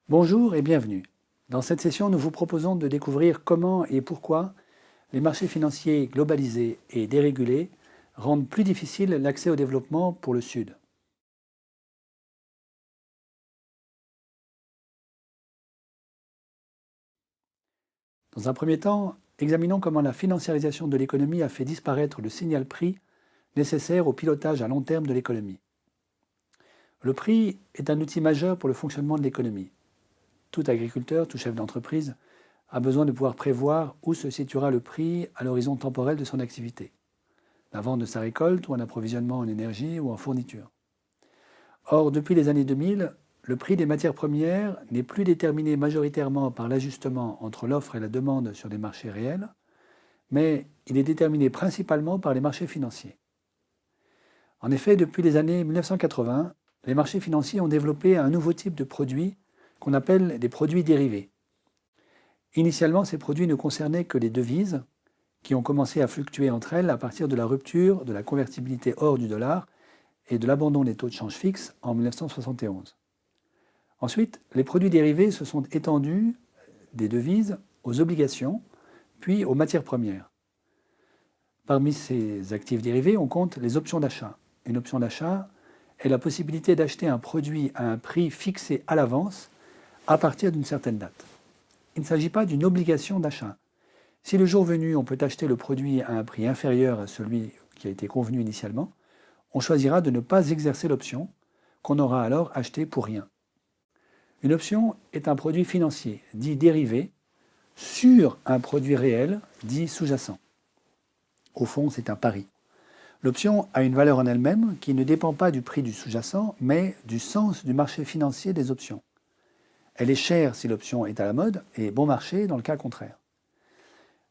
Bonjour et bienvenue. Dans cette session, nous vous proposons de découvrir comment et pourquoi les marchés financiers globalisés et dérégulés rendent plus difficile l'accès au développement pour le Sud. Dans un premier temps, examinons comment la financiarisation de l'économie a fait disparaître le signal prix nécessaire au pilotage à long terme de l'économie. Le prix est un outil majeur pour le fonctionnement de l'économie. Tout agriculteur, tout chef d'entreprise a besoin de pouvoir prévoir où se situera le prix à l'horizon temporel de son activité, la vente de sa récolte ou un approvisionnement en énergie ou en fourniture. Or, depuis les années 2000, le prix des matières premières n'est plus déterminé majoritairement par l'ajustement entre l'offre et la demande sur des marchés réels, mais il est déterminé principalement par les marchés financiers. En effet, depuis les années 1980, les marchés financiers ont développé un nouveau type de produits qu'on appelle des produits dérivés. Initialement, ces produits ne concernaient que les devises, qui ont commencé à fluctuer entre elles à partir de la rupture de la convertibilité hors du dollar et de l'abandon des taux de change fixes en 1971. Ensuite, les produits dérivés se sont étendus des devises aux obligations, puis aux matières premières. Parmi ces actifs dérivés, on compte les options d'achat. Une option d'achat est la possibilité d'acheter un produit à un prix fixé à l'avance à partir d'une certaine date. Il ne s'agit pas d'une obligation d'achat. Si le jour venu, on peut acheter le produit à un prix inférieur à celui qui a été convenu initialement, on choisira de ne pas exercer l'option, qu'on aura alors acheté pour rien. Une option est un produit financier, dit dérivé, sur un produit réel, dit sous-jacent. Au fond, c'est un pari. L'option a une valeur en elle-même qui ne dépend pas du prix du sous-jacent, mais du sens du marché financier des options. Elle est chère si l'option est à la mode et bon marché dans le cas contraire.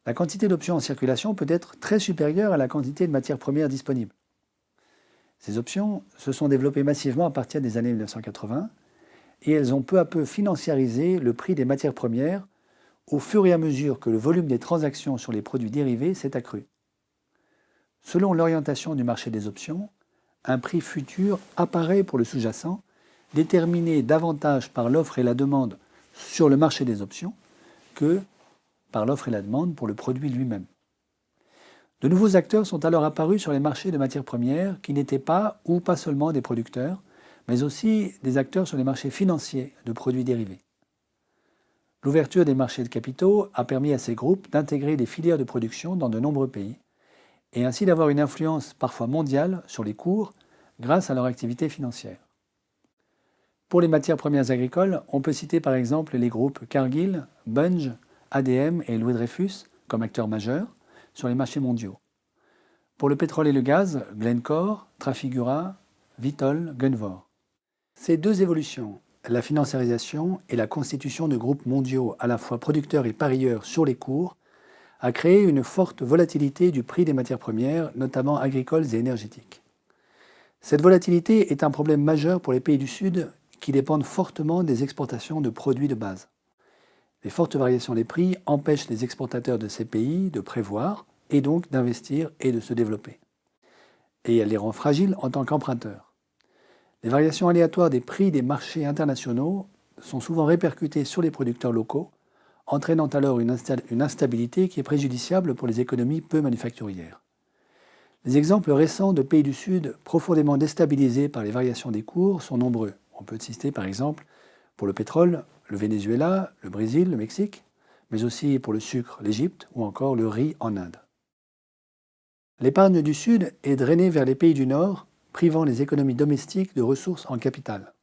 La quantité d'options en circulation peut être très supérieure à la quantité de matières premières disponibles. Ces options se sont développées massivement à partir des années 1980 et elles ont peu à peu financiarisé le prix des matières premières au fur et à mesure que le volume des transactions sur les produits dérivés s'est accru. Selon l'orientation du marché des options, un prix futur apparaît pour le sous-jacent, déterminé davantage par l'offre et la demande sur le marché des options que par l'offre et la demande pour le produit lui-même. De nouveaux acteurs sont alors apparus sur les marchés de matières premières qui n'étaient pas ou pas seulement des producteurs, mais aussi des acteurs sur les marchés financiers de produits dérivés. L'ouverture des marchés de capitaux a permis à ces groupes d'intégrer des filières de production dans de nombreux pays et ainsi d'avoir une influence parfois mondiale sur les cours grâce à leur activité financière. Pour les matières premières agricoles, on peut citer par exemple les groupes Cargill, Bunge, ADM et Louis Dreyfus comme acteurs majeurs sur les marchés mondiaux. Pour le pétrole et le gaz, Glencore, Trafigura, Vitol, Gunvor. Ces deux évolutions, la financiarisation et la constitution de groupes mondiaux à la fois producteurs et parieurs sur les cours, a créé une forte volatilité du prix des matières premières, notamment agricoles et énergétiques. Cette volatilité est un problème majeur pour les pays du Sud qui dépendent fortement des exportations de produits de base. Les fortes variations des prix empêchent les exportateurs de ces pays de prévoir et donc d'investir et de se développer. Et elle les rend fragiles en tant qu'emprunteurs. Les variations aléatoires des prix des marchés internationaux sont souvent répercutées sur les producteurs locaux, entraînant alors une instabilité qui est préjudiciable pour les économies peu manufacturières. Les exemples récents de pays du Sud profondément déstabilisés par les variations des cours sont nombreux. On peut citer par exemple pour le pétrole, le Venezuela, le Brésil, le Mexique, mais aussi pour le sucre, l'Égypte ou encore le riz en Inde. L'épargne du Sud est drainée vers les pays du Nord, privant les économies domestiques de ressources en capital.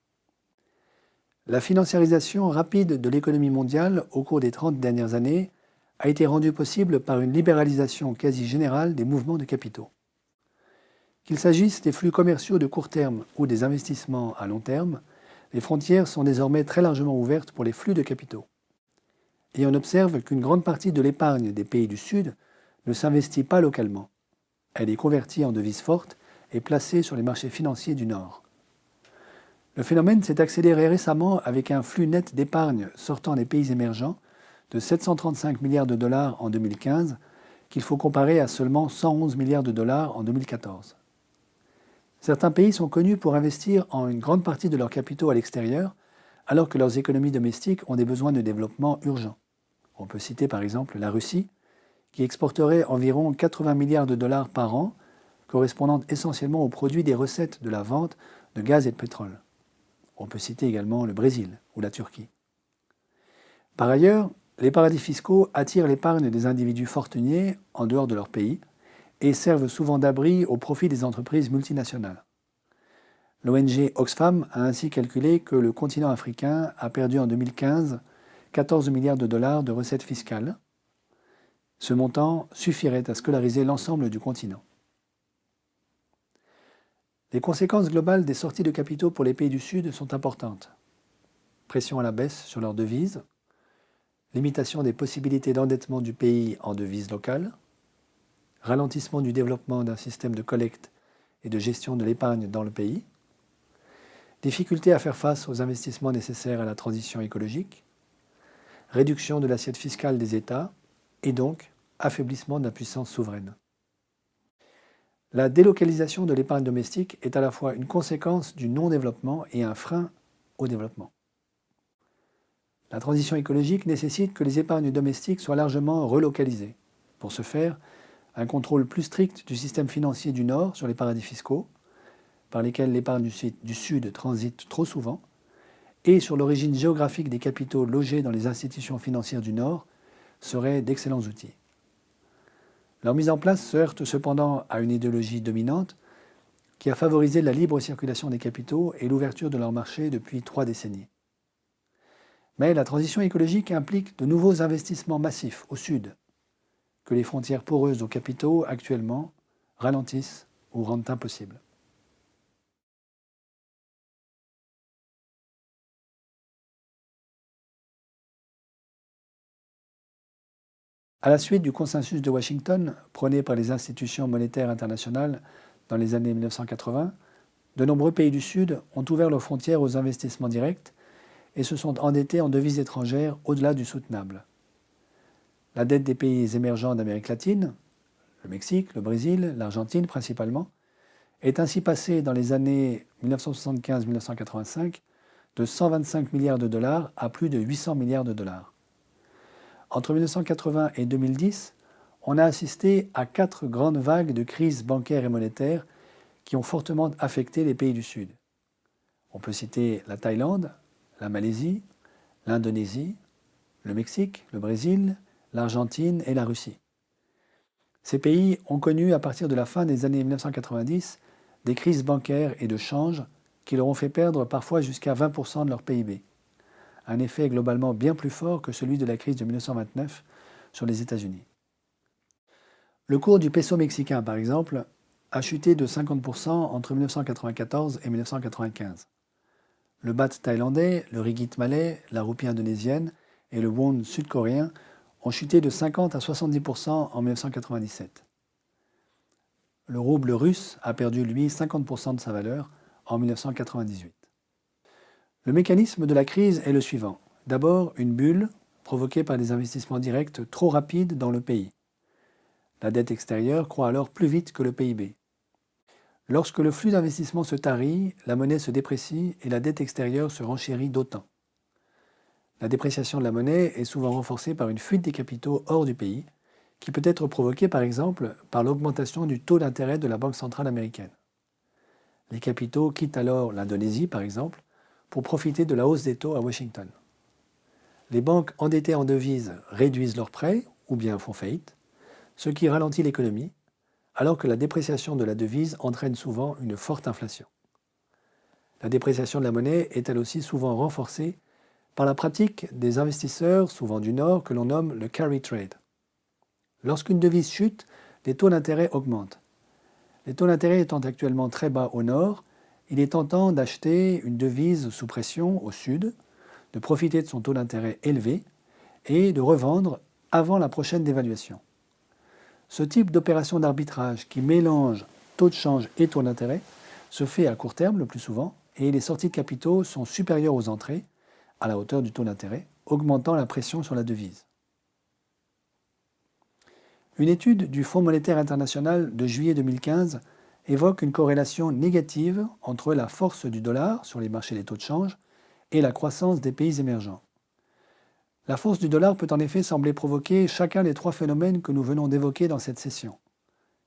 La financiarisation rapide de l'économie mondiale au cours des 30 dernières années a été rendue possible par une libéralisation quasi générale des mouvements de capitaux. Qu'il s'agisse des flux commerciaux de court terme ou des investissements à long terme, les frontières sont désormais très largement ouvertes pour les flux de capitaux. Et on observe qu'une grande partie de l'épargne des pays du Sud ne s'investit pas localement. Elle est convertie en devises fortes et placée sur les marchés financiers du Nord. Le phénomène s'est accéléré récemment avec un flux net d'épargne sortant des pays émergents de 735 milliards de dollars en 2015 qu'il faut comparer à seulement 111 milliards de dollars en 2014. Certains pays sont connus pour investir en une grande partie de leurs capitaux à l'extérieur, alors que leurs économies domestiques ont des besoins de développement urgents. On peut citer par exemple la Russie, qui exporterait environ 80 milliards de dollars par an, correspondant essentiellement aux produits des recettes de la vente de gaz et de pétrole. On peut citer également le Brésil ou la Turquie. Par ailleurs, les paradis fiscaux attirent l'épargne des individus fortunés en dehors de leur pays et servent souvent d'abri au profit des entreprises multinationales. L'ONG Oxfam a ainsi calculé que le continent africain a perdu en 2015 14 milliards de dollars de recettes fiscales. Ce montant suffirait à scolariser l'ensemble du continent. Les conséquences globales des sorties de capitaux pour les pays du Sud sont importantes. Pression à la baisse sur leurs devises, limitation des possibilités d'endettement du pays en devises locales, ralentissement du développement d'un système de collecte et de gestion de l'épargne dans le pays, difficulté à faire face aux investissements nécessaires à la transition écologique, réduction de l'assiette fiscale des États et donc affaiblissement de la puissance souveraine. La délocalisation de l'épargne domestique est à la fois une conséquence du non-développement et un frein au développement. La transition écologique nécessite que les épargnes domestiques soient largement relocalisées. Pour ce faire, un contrôle plus strict du système financier du Nord sur les paradis fiscaux, par lesquels l'épargne du Sud transite trop souvent, et sur l'origine géographique des capitaux logés dans les institutions financières du Nord, seraient d'excellents outils. Leur mise en place se heurte cependant à une idéologie dominante qui a favorisé la libre circulation des capitaux et l'ouverture de leur marché depuis 3 décennies. Mais la transition écologique implique de nouveaux investissements massifs au Sud, que les frontières poreuses aux capitaux actuellement ralentissent ou rendent impossibles. À la suite du consensus de Washington, prôné par les institutions monétaires internationales dans les années 1980, de nombreux pays du Sud ont ouvert leurs frontières aux investissements directs et se sont endettés en devises étrangères au-delà du soutenable. La dette des pays émergents d'Amérique latine, le Mexique, le Brésil, l'Argentine principalement, est ainsi passée dans les années 1975-1985 de 125 milliards de dollars à plus de 800 milliards de dollars. Entre 1980 et 2010, on a assisté à 4 grandes vagues de crises bancaires et monétaires qui ont fortement affecté les pays du Sud. On peut citer la Thaïlande, la Malaisie, l'Indonésie, le Mexique, le Brésil, l'Argentine et la Russie. Ces pays ont connu à partir de la fin des années 1990 des crises bancaires et de change qui leur ont fait perdre parfois jusqu'à 20% de leur PIB. Un effet globalement bien plus fort que celui de la crise de 1929 sur les États-Unis. Le cours du peso mexicain, par exemple, a chuté de 50% entre 1994 et 1995. Le baht thaïlandais, le ringgit malais, la roupie indonésienne et le won sud-coréen ont chuté de 50 à 70% en 1997. Le rouble russe a perdu, lui, 50% de sa valeur en 1998. Le mécanisme de la crise est le suivant. D'abord, une bulle provoquée par des investissements directs trop rapides dans le pays. La dette extérieure croît alors plus vite que le PIB. Lorsque le flux d'investissement se tarit, la monnaie se déprécie et la dette extérieure se renchérit d'autant. La dépréciation de la monnaie est souvent renforcée par une fuite des capitaux hors du pays, qui peut être provoquée par exemple par l'augmentation du taux d'intérêt de la Banque centrale américaine. Les capitaux quittent alors l'Indonésie, par exemple, pour profiter de la hausse des taux à Washington. Les banques endettées en devises réduisent leurs prêts ou bien font faillite, ce qui ralentit l'économie, alors que la dépréciation de la devise entraîne souvent une forte inflation. La dépréciation de la monnaie est elle aussi souvent renforcée par la pratique des investisseurs, souvent du Nord, que l'on nomme le carry trade. Lorsqu'une devise chute, les taux d'intérêt augmentent. Les taux d'intérêt étant actuellement très bas au Nord, il est tentant d'acheter une devise sous pression au Sud, de profiter de son taux d'intérêt élevé et de revendre avant la prochaine dévaluation. Ce type d'opération d'arbitrage qui mélange taux de change et taux d'intérêt se fait à court terme le plus souvent, et les sorties de capitaux sont supérieures aux entrées, à la hauteur du taux d'intérêt, augmentant la pression sur la devise. Une étude du Fonds monétaire international de juillet 2015 évoque une corrélation négative entre la force du dollar sur les marchés des taux de change et la croissance des pays émergents. La force du dollar peut en effet sembler provoquer chacun des trois phénomènes que nous venons d'évoquer dans cette session.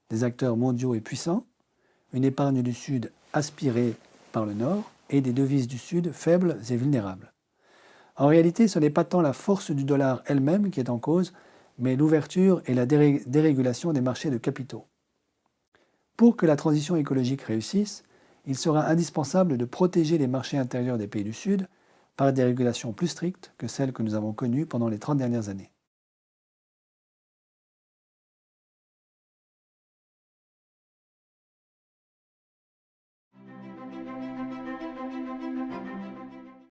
Des acteurs mondiaux et puissants, une épargne du Sud aspirée par le Nord et des devises du Sud faibles et vulnérables. En réalité, ce n'est pas tant la force du dollar elle-même qui est en cause, mais l'ouverture et la dérégulation des marchés de capitaux. Pour que la transition écologique réussisse, il sera indispensable de protéger les marchés intérieurs des pays du Sud par des régulations plus strictes que celles que nous avons connues pendant les 30 dernières années.